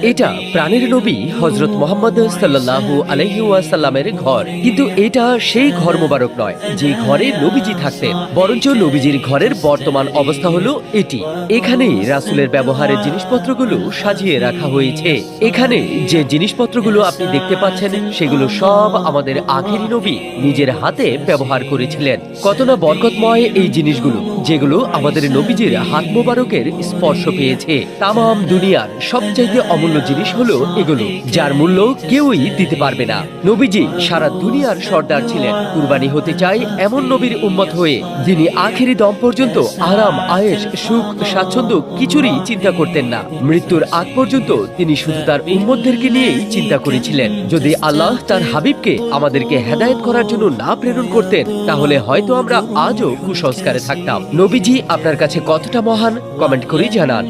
এটা প্রাণের নবী হযরত মুহাম্মদ সাল্লাল্লাহু আলাইহি ওয়াসাল্লামের ঘর, কিন্তু এটা সেই ঘর মোবারক নয় যে ঘরে নবীজি থাকতেন, বরঞ্চ নবীজির ঘরের বর্তমান অবস্থা হলো এটি। এখানেই রাসূলের ব্যবহারের জিনিসপত্রগুলো সাজিয়ে রাখা হয়েছে। এখানে যে জিনিসপত্রগুলো আপনি দেখতে পাচ্ছেন সেগুলো সব আমাদের আখেরি নবী নিজের হাতে ব্যবহার করেছিলেন। কত না বরকতময় এই জিনিসগুলো, যেগুলো আমাদের নবীজির হাত মোবারকের স্পর্শ পেয়েছে। তামাম দুনিয়ার সবচাইতে অমূল্য জিনিস হলো এগুলো, যার মূল্য কেউই দিতে পারবে না। নবীজি সারা দুনিয়ার সর্দার ছিলেন। কুরবানি হতে চাই এমন নবীর উম্মত হয়ে, যিনি আখেরি দম পর্যন্ত আরাম, আয়েশ, সুখ, স্বাচ্ছন্দ্য কিছুরই চিন্তা করতেন না। মৃত্যুর আগ পর্যন্ত তিনি শুধু তার উম্মতদেরকে নিয়েই চিন্তা করেছিলেন। যদি আল্লাহ তার হাবিবকে আমাদেরকে হেদায়েত করার জন্য না প্রেরণ করতেন, তাহলে হয়তো আমরা আজও কুসংস্কারে থাকতাম। নবীজি আপনার কাছে কতটা মহান, কমেন্ট করে জানান।